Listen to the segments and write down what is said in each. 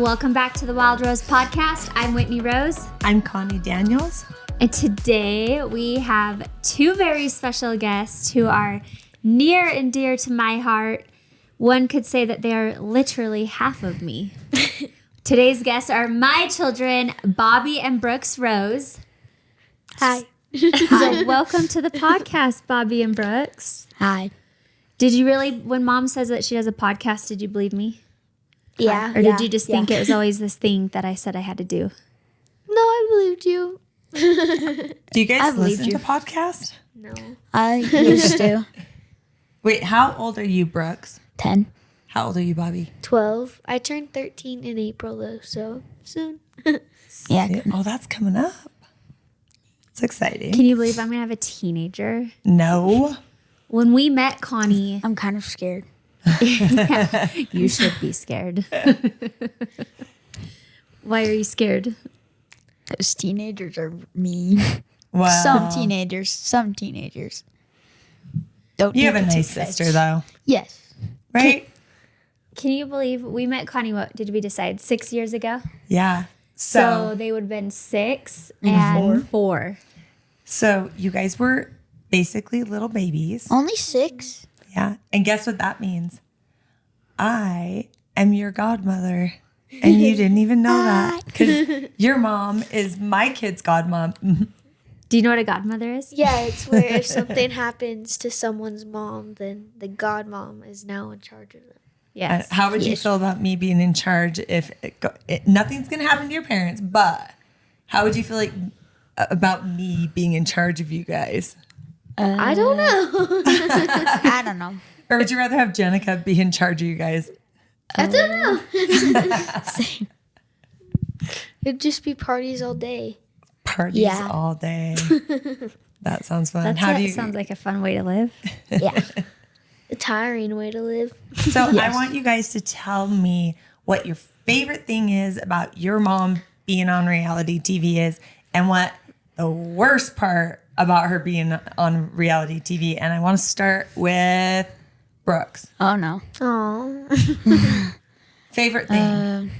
Welcome back to the Wild Rose podcast. I'm Whitney Rose. I'm Connie Daniels. And today we have two very special guests who are near and dear to my heart. One could say that they are literally half of me. Today's guests are my children, Bobbi and Brooks Rose. Hi. So welcome to the podcast, Bobbi and Brooks. Hi. Did you really, when Mom says that she does a podcast, did you believe me? Yeah. Or did you just think it was always this thing that I said I had to do? No, I believed you. Do you guys listen you. to podcasts? No. I used to. Wait, how old are you, Brooks? 10. How old are you, Bobbi? 12. I turned 13 in April, though, so soon. Yeah. Oh, that's coming up. It's exciting. Can you believe I'm going to have a teenager? No. When we met Connie, I'm kind of scared. you should be scared. Why are you scared? Because teenagers are mean. Wow. Some teenagers. Don't You take have a it too nice far. sister, though, Yes. right? Can you believe we met Connie, what did we decide, 6 years ago? Yeah. So they would have been 6 and 4. So you guys were basically little babies. Only 6? Yeah. And guess what that means? I am your godmother. And you didn't even know that because your mom is my kid's godmom. Do you know what a godmother is? Yeah, it's where if something happens to someone's mom, then the godmom is now in charge of them. Yes. How would you feel about me being in charge if nothing's going to happen to your parents, but how would you feel like about me being in charge of you guys? I don't know. I don't know. Or would you rather have Jenica be in charge of you guys? I don't know. Same. It'd just be parties all day. Parties Yeah. all day. That sounds fun. That sounds like a fun way to live. Yeah. A tiring way to live. So I want you guys to tell me what your favorite thing is about your mom being on reality TV is and what the worst part about her being on reality TV. And I want to start with Brooks. Oh, no. Aww. Favorite thing?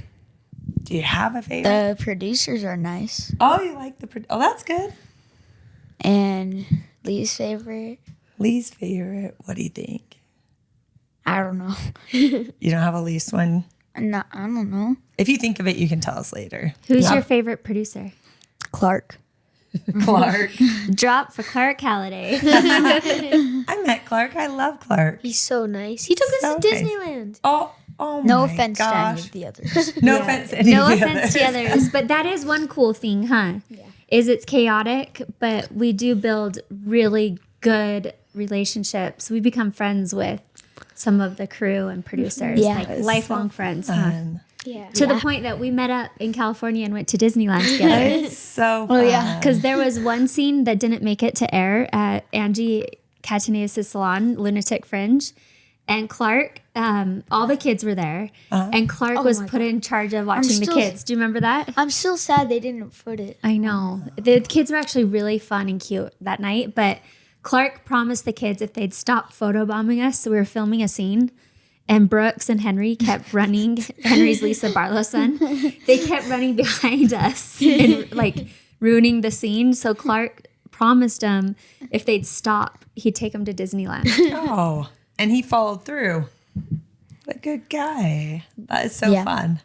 Do you have a favorite? The producers are nice. Oh, you like oh, that's good. And Lee's favorite, Lee's favorite. What do you think? I don't know. You don't have a least one? No, I don't know. If you think of it, you can tell us later. Who's your favorite producer? Clark. Clark. Drop for Clark Halliday. I met Clark. I love Clark. He's so nice. He took us So to nice. Disneyland. Oh No my offense to any gosh. of the others. No offense to any No of the offense to others. others, but that is one cool thing, huh? Yeah. Is it's chaotic, but we do build really good relationships. We become friends with some of the crew and producers, Yeah. like It's lifelong so friends, huh? fun. Yeah. To the point that we met up in California and went to Disneyland together. It's so fun. yeah. Because there was one scene that didn't make it to air at Angie Catanez's salon, Lunatic Fringe. And Clark, all the kids were there. And Clark was put in charge of watching the still- kids. Do you remember that? I'm still sad they didn't foot it. I know. The kids were actually really fun and cute that night. But Clark promised the kids if they'd stop photobombing us, so we were filming a scene. And Brooks and Henry kept running. Henry's Lisa Barlow's son. They kept running behind us and like ruining the scene. So Clark promised them if they'd stop, he'd take them to Disneyland. Oh, and he followed through. What a good guy. That is so Yeah. fun.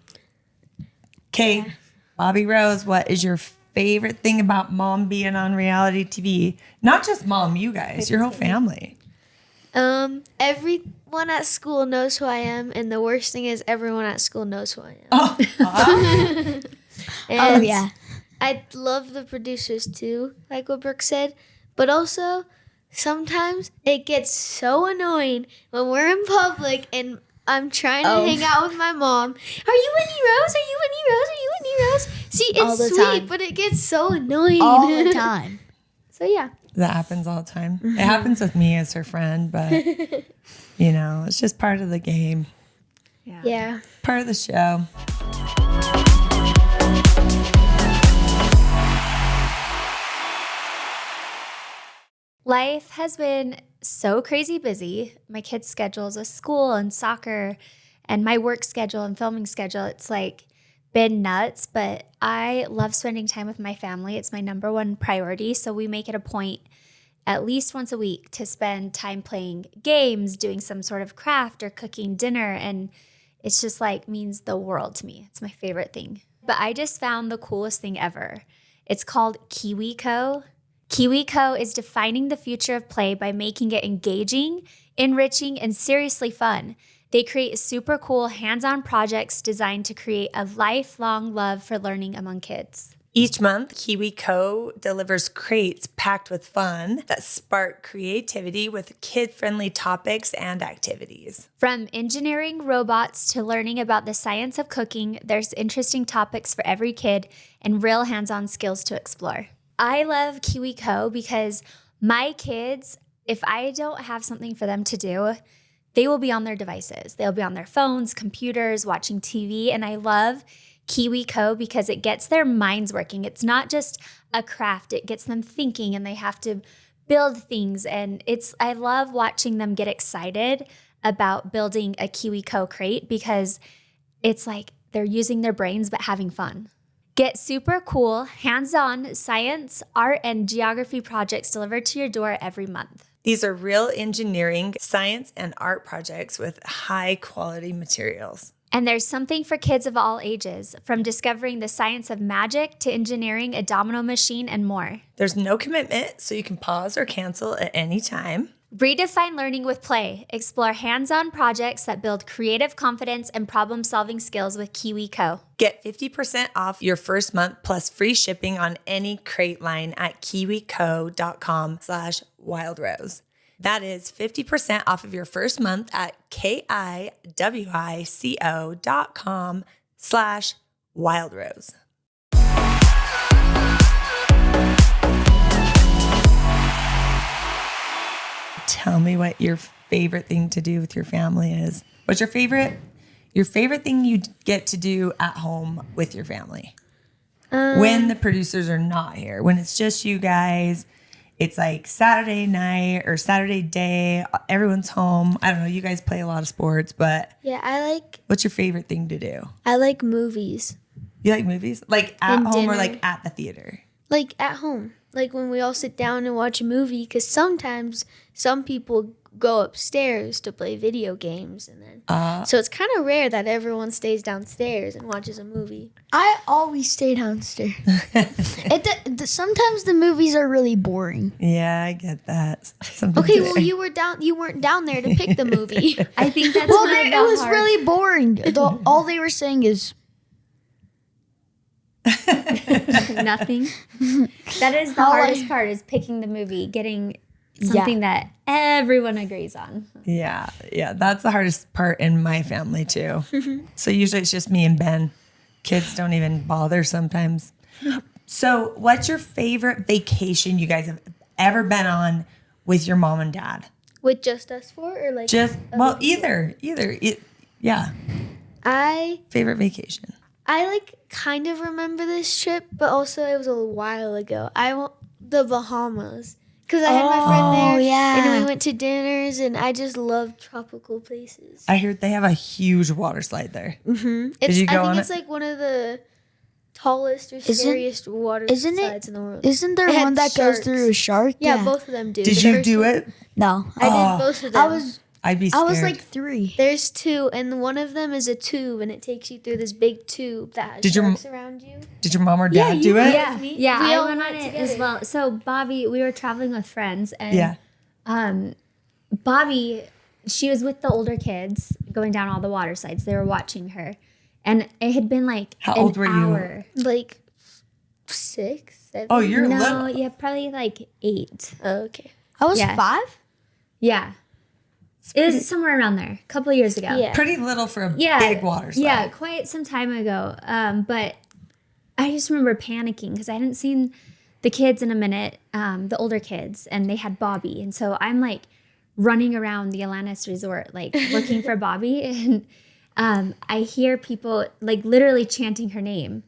Okay, Bobbi Rose, what is your favorite thing about mom being on reality TV? Not just mom, you guys, your whole family. Everyone at school knows who I am, and the worst thing is everyone at school knows who I am. Oh, And yeah. I love the producers too, like what Brooke said, but also sometimes it gets so annoying when we're in public and I'm trying to hang out with my mom. Are you Whitney Rose? Are you Whitney Rose? Are you Whitney Rose? See, it's All the sweet, time. but it gets so annoying. All the time. So yeah. that happens all the time. It happens with me as her friend, but you know, it's just part of the game, Yeah. part of the show. Life has been so crazy busy. My kids' schedules with school and soccer and my work schedule and filming schedule. It's like been nuts, but I love spending time with my family. It's my number one priority. So we make it a point at least once a week to spend time playing games, doing some sort of craft or cooking dinner. And it's just like means the world to me. It's my favorite thing. But I just found the coolest thing ever. It's called KIWICO. KIWICO is defining the future of play by making it engaging, enriching, and seriously fun. They create super cool hands-on projects designed to create a lifelong love for learning among kids. Each month, KiwiCo delivers crates packed with fun that spark creativity with kid-friendly topics and activities. From engineering robots to learning about the science of cooking, there's interesting topics for every kid and real hands-on skills to explore. I love KiwiCo because my kids, if I don't have something for them to do, they will be on their devices. They'll be on their phones, computers, watching TV, and I love KiwiCo because it gets their minds working. It's not just a craft. It gets them thinking and they have to build things. And I love watching them get excited about building a KiwiCo crate because it's like they're using their brains but having fun. Get super cool, hands-on science, art, and geography projects delivered to your door every month. These are real engineering, science, and art projects with high quality materials. And there's something for kids of all ages, from discovering the science of magic to engineering a domino machine and more. There's no commitment, so you can pause or cancel at any time. Redefine learning with play. Explore hands-on projects that build creative confidence and problem-solving skills with KiwiCo. Get 50% off your first month plus free shipping on any crate line at kiwico.com/wildrose. That is 50% off of your first month at kiwico.com/wildrose. Tell me what your favorite thing to do with your family is. What's your favorite thing you get to do at home with your family? When the producers are not here, when it's just you guys. It's like Saturday night or Saturday day. Everyone's home. I don't know. You guys play a lot of sports, but Yeah, what's your favorite thing to do? I like movies. You like movies? Like at And home or dinner. like at the theater? Like at home. Like when we all sit down and watch a movie, because sometimes some people go upstairs to play video games, and then so it's kind of rare that everyone stays downstairs and watches a movie. I always stay downstairs. Sometimes the movies are really boring. Yeah, I get that. Sometimes Okay, well you weren't down there to pick the movie. I think that's Well, one of it the was hard- really boring. All they were saying is, nothing. That is the hardest part, is picking the movie, getting something that everyone agrees on. Yeah, that's the hardest part in my family too. So usually it's just me and Ben. Kids don't even bother sometimes. So what's your favorite vacation you guys have ever been on with your mom and dad? With just us four, or like Just, well, either. Yeah, I favorite vacation. kind of remember this trip, but also it was a while ago. I want the Bahamas. Because I had my friend there, yeah. and we went to dinners, and I just love tropical places. I heard they have a huge water slide there. It's, you go I think on it's it? like one of the tallest or scariest water isn't it- slides in the world. isn't there It had one that goes sharks. through a shark? Yeah, both of them do. Did The you first do one- it? No. I did both of them. I'd be scared. I was like 3. There's 2, and one of them is a tube, and it takes you through this big tube that has Did your- sharks around you. Did your mom or dad do it? Yeah, me. yeah, We I all went on went it as together. well. So Bobby, we were traveling with friends, and Yeah. Bobby, she was with the older kids going down all the water slides. They were watching her, and it had been like How an old were you? hour. Like 6, 7. Oh, you're No, little. yeah, probably like 8. Oh, okay. I was Yeah. 5? Yeah, it was somewhere around there, a couple of years ago. Yeah. Pretty little for a Yeah, big water slide. Yeah, quite some time ago. But I just remember panicking because I hadn't seen the kids in a minute, the older kids, and they had Bobby. And so I'm like running around the Atlantis Resort, like looking for Bobby. And I hear people like literally chanting her name.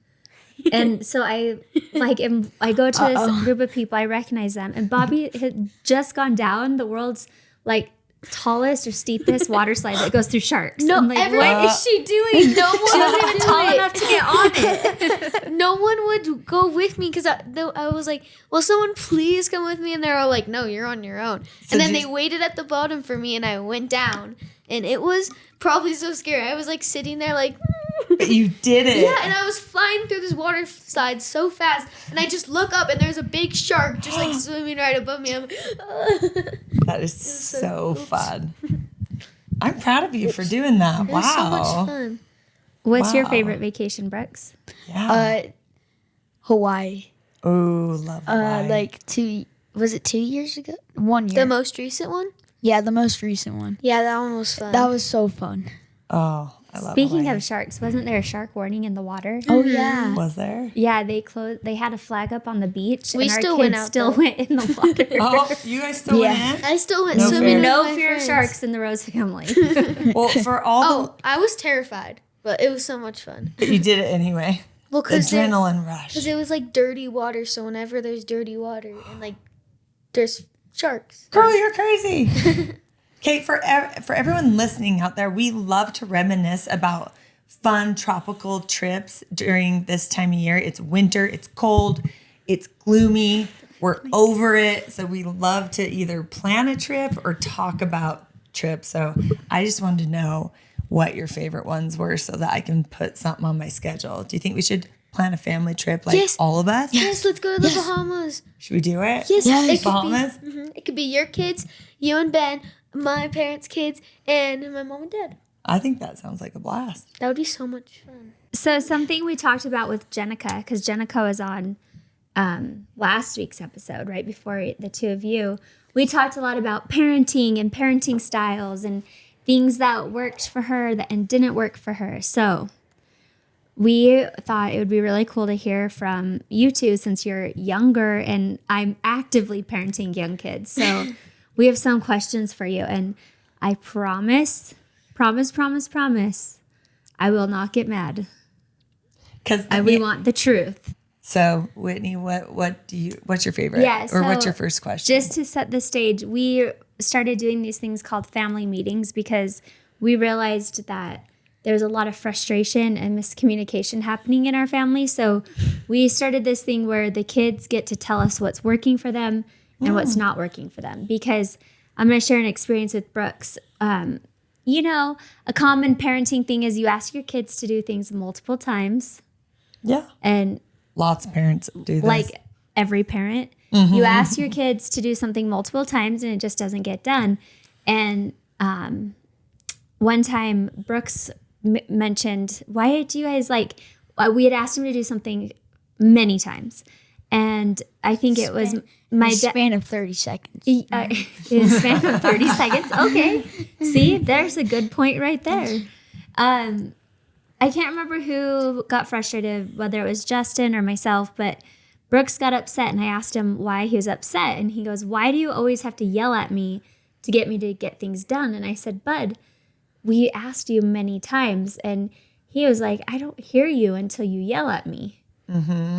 And so I go to this group of people, I recognize them. And Bobby had just gone down. The world's like tallest or steepest water slide that goes through sharks. No, I'm like, everyone- what is she doing? No one She wasn't even would tall do it. enough to get on it. No one would go with me because I was like, "Will someone please come with me?" And they're all like, "No, you're on your own." And then they waited at the bottom for me, and I went down, and it was probably so scary. I was like sitting there like. But you did it. Yeah, and I was flying through this water slide so fast, and I just look up, and there's a big shark just like swimming right above me. I'm like, That is so fun. I'm proud of you for doing that. it was so Wow. much fun. What's your Wow. favorite vacation, Brooks? Yeah. Hawaii. Oh, love Hawaii. Like 2 years ago? 1 year. The most recent one? Yeah, the most recent one. Yeah, that one was fun. That was so fun. Oh, I love Speaking Hawaii. of sharks, wasn't there a shark warning in the water? Oh yeah. Was there? Yeah, they closed. They had a flag up on the beach, We and our still kids went out, still though. went in the water. Oh, you guys still went in? I still went No swimming. fear. with No my fear of friends. sharks in the Rose family. Well, for all Oh, I was terrified, but it was so much fun. the, you did it anyway. Well, because Adrenaline rush. it was like dirty water, so whenever there's dirty water and like there's sharks. Girl, you're crazy. Okay, for everyone listening out there, we love to reminisce about fun tropical trips during this time of year. It's winter, it's cold, it's gloomy. We're over it. So we love to either plan a trip or talk about trips. So I just wanted to know what your favorite ones were so that I can put something on my schedule. Do you think we should plan a family trip like Yes. all of us? Yes, let's go to the Bahamas. Should we do it? Yes, Yes. it could Bahamas? be. It could be your kids, you and Ben, my parents' kids, and my mom and dad. I think that sounds like a blast. That would be so much fun. So something we talked about with Jenica, because Jenica was on last week's episode, right before the two of you, we talked a lot about parenting and parenting styles and things that worked for her and didn't work for her. So we thought it would be really cool to hear from you two since you're younger and I'm actively parenting young kids. So we have some questions for you. And I promise, I will not get mad. Because We want the truth. So, Whitney, what's your favorite? Yeah, or what's so your first question? Just to set the stage, we started doing these things called family meetings because we realized that there's a lot of frustration and miscommunication happening in our family. So we started this thing where the kids get to tell us what's working for them and what's not working for them. Because I'm going to share an experience with Brooks. You know, a common parenting thing is you ask your kids to do things multiple times. Yeah. And Lots of parents do this. like every parent, you ask your kids to do something multiple times and it just doesn't get done. And one time Brooks mentioned, why do you guys we had asked him to do something many times. And I think it was my span of 30 seconds. in a span of 30 seconds. Okay. See, there's a good point right there. I can't remember who got frustrated, whether it was Justin or myself, but Brooks got upset and I asked him why he was upset. And he goes, "Why do you always have to yell at me to get things done?" And I said, "Bud, we asked you many times." And he was like, "I don't hear you until you yell at me."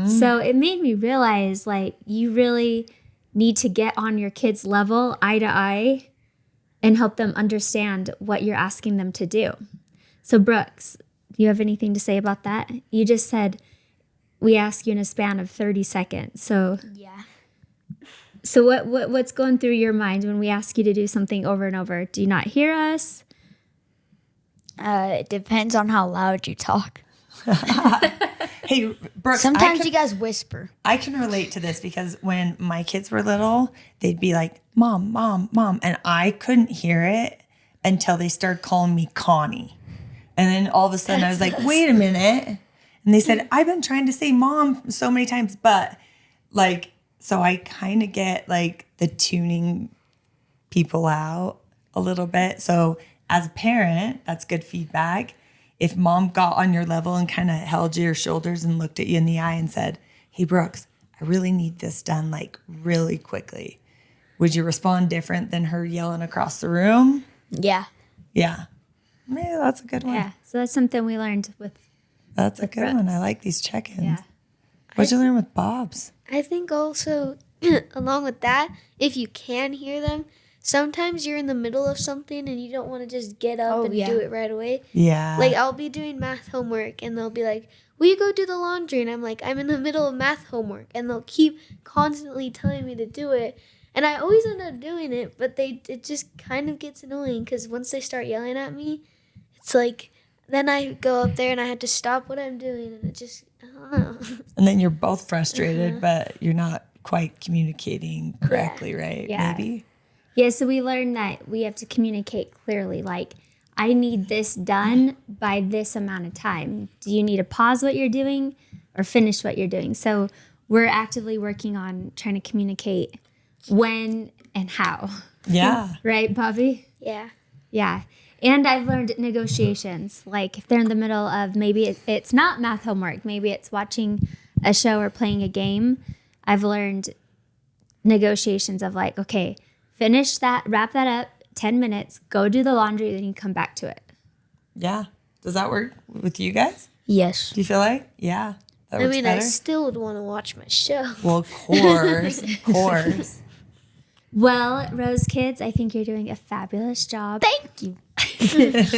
So it made me realize you really need to get on your kids' level, eye to eye, and help them understand what you're asking them to do. So Brooks, do you have anything to say about that? You just said we ask you in a span of 30 seconds. So Yeah. So what's going through your mind when we ask you to do something over and over? Do you not hear us? It depends on how loud you talk. Hey, Brooks, Sometimes you guys whisper. I can relate to this because when my kids were little, they'd be like, "Mom, Mom, Mom." And I couldn't hear it until they started calling me Connie. And then all of a sudden I was like, "Wait a minute." And they said, "I've been trying to say mom so many times." But so I kind of get the tuning people out a little bit. So as a parent, that's good feedback. If mom got on your level and kind of held your shoulders and looked at you in the eye and said, "Hey, Brooks, I really need this done really quickly," would you respond different than her yelling across the room? Yeah. Yeah. Maybe that's a good one. Yeah. So that's something we learned with. That's a good Brooks. one. I like these check-ins. Yeah. What'd you learn with Bob's? I think also, along with that, if you can hear them, sometimes you're in the middle of something and you don't want to just get up and do it right away. Yeah. Like I'll be doing math homework and they'll be like, will you go do the laundry? And I'm like, I'm in the middle of math homework. And they'll keep constantly telling me to do it. And I always end up doing it, but it just kind of gets annoying because once they start yelling at me, it's like, then I go up there and I have to stop what I'm doing and it just, I don't know. And then you're both frustrated, but you're not quite communicating correctly, right? Yeah. Maybe? Yeah, so we learned that we have to communicate clearly. Like, I need this done by this amount of time. Do you need to pause what you're doing or finish what you're doing? So we're actively working on trying to communicate when and how. Yeah. Right, Bobbi? Yeah. Yeah. And I've learned negotiations. Like if they're in the middle of maybe it's not math homework, maybe it's watching a show or playing a game. I've learned negotiations of like, okay, finish that, wrap that up, 10 minutes, go do the laundry, then you come back to it. Yeah. Does that work with you guys? Yes. Do you feel like? Yeah. That works I better? still would want to watch my show. Well, of course. Of course. Well, Rose kids, I think you're doing a fabulous job. Thank you.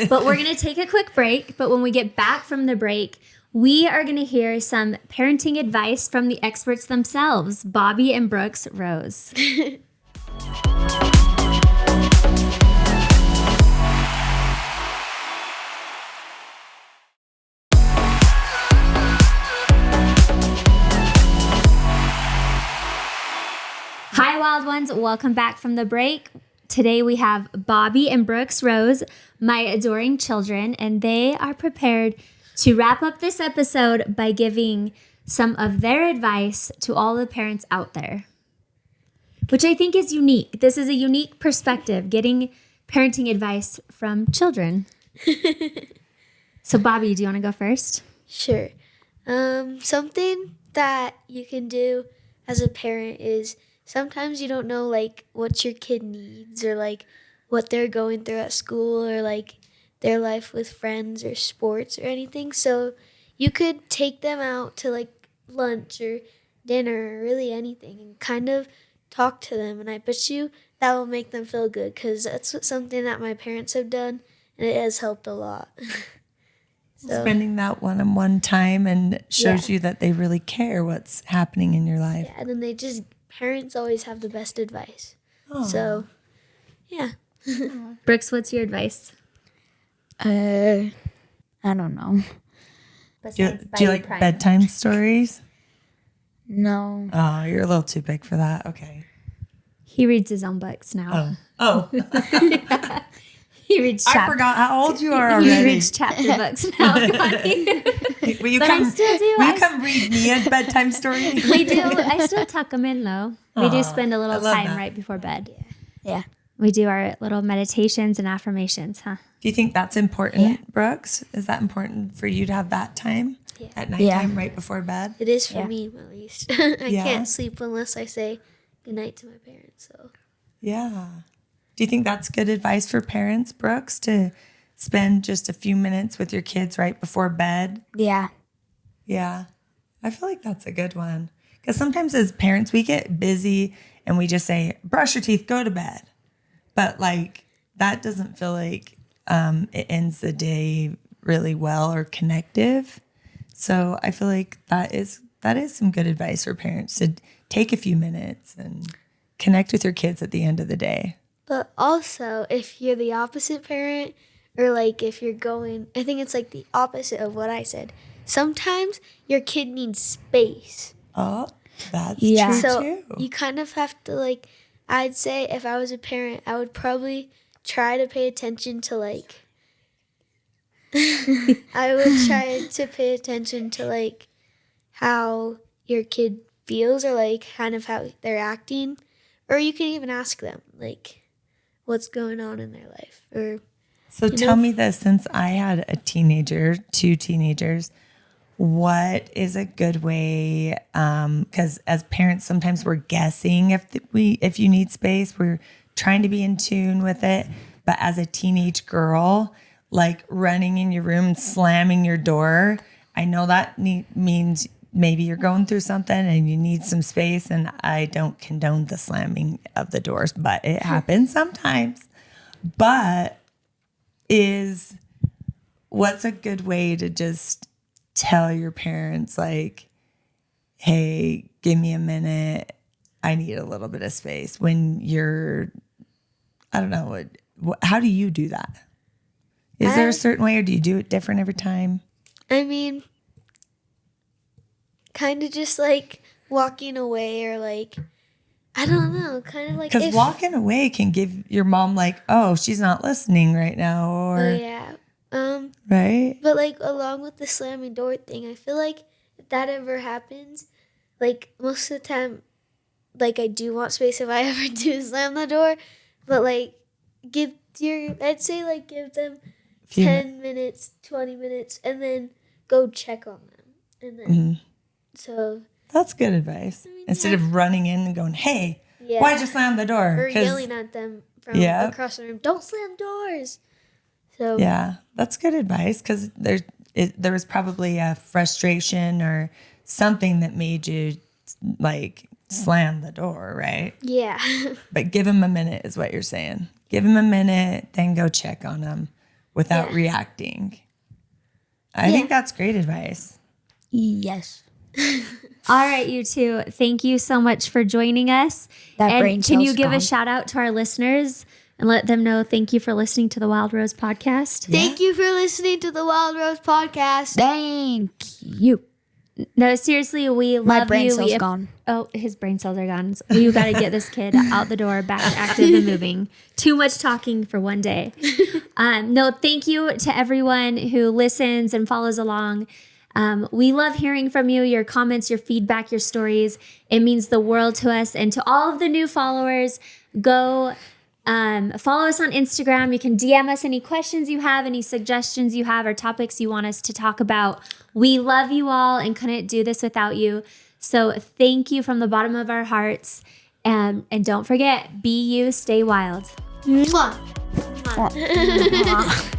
But we're going to take a quick break. But when we get back from the break, we are going to hear some parenting advice from the experts themselves, Bobbi and Brooks Rose. Hi, Wild Ones. Welcome back from the break. Today we have Bobbi and Brooks Rose, my adoring children, and they are prepared to wrap up this episode by giving some of their advice to all the parents out there, which I think is unique. This is a unique perspective, getting parenting advice from children. So, Bobbi, do you want to go first? Sure. Something that you can do as a parent is sometimes you don't know like what your kid needs or like what they're going through at school or like their life with friends or sports or anything. So you could take them out to like lunch or dinner or really anything and kind of talk to them. And I bet you that will make them feel good because that's something that my parents have done and it has helped a lot. So, Spending that one-on-one time and shows you that they really care what's happening in your life. yeah, and then parents always have the best advice. So, yeah. Brooks, what's your advice? I don't know. Do you like bedtime stories? No. Oh, you're a little too big for that. Okay. He reads his own books now. Oh. He reads I forgot how old you are already. He reads chapter books now. Will you But I still do. Will you come read me a bedtime story? We do. I still tuck them in though. We do spend a little I love time that. right before bed. Yeah. We do our little meditations and affirmations, huh? Do you think that's important, Brooks? Is that important for you to have that time at nighttime right before bed? It is for me, at least. I Yeah. can't sleep unless I say goodnight to my parents. So, Yeah. Do you think that's good advice for parents, Brooks, to spend just a few minutes with your kids right before bed? Yeah. Yeah. I feel like that's a good one. Because sometimes as parents, we get busy and we just say, brush your teeth, go to bed. But like, that doesn't feel like it ends the day really well or connective. So I feel like that is some good advice for parents to take a few minutes and connect with your kids at the end of the day. but also if you're the opposite parent, or like if you're going, I think it's like the opposite of what I said. Sometimes your kid needs space. Oh, that's Yeah. true So too. you kind of have to like, I'd say if I was a parent, I would probably try to pay attention to like, I would try to pay attention to like how your kid feels or like kind of how they're acting. Or you can even ask them like what's going on in their life. Or So tell me this, since I had two teenagers, what is a good way? Because as parents, sometimes we're guessing if you need space, we're trying to be in tune with it. But as a teenage girl, like running in your room and slamming your door, I know that means maybe you're going through something and you need some space, and I don't condone the slamming of the doors, but it happens sometimes. But what's a good way to just tell your parents, like, hey, give me a minute, I need a little bit of space, when you're, I don't know, how do you do that? Is there a certain way, or do you do it different every time? I mean, kind of just like walking away, or like, I don't know, kind of like, because walking away can give your mom like, oh, she's not listening right now, or oh yeah, right? But like along with the slamming door thing, I feel like if that ever happens, like most of the time, like I do want space if I ever do slam the door, but like I'd say like give them 10 minutes, 20 minutes, and then go check on them, and then so that's good advice. I mean, instead of running in and going, hey, why'd you slam the door? Or yelling at them from across the room, don't slam doors. So yeah, that's good advice, because there was probably a frustration or something that made you like slam the door, right? Yeah. But give them a minute is what you're saying. Give them a minute, then go check on them without reacting. I think that's great advice. Yes. All right, you two. Thank you so much for joining us. And can you give a shout out to our listeners and let them know thank you for listening to the Wild Rose podcast? Thank you for listening to the Wild Rose podcast. Thank you. No, seriously, we love you. My brain cells gone. Oh, his brain cells are gone. So we got to get this kid out the door, back active and moving. Too much talking for one day. No, thank you to everyone who listens and follows along. We love hearing from you, your comments, your feedback, your stories. It means the world to us. And to all of the new followers, go follow us on Instagram. You can DM us any questions you have, any suggestions you have, or topics you want us to talk about. We love you all and couldn't do this without you. So thank you from the bottom of our hearts. And don't forget, be you, stay wild. Mwah. Mwah.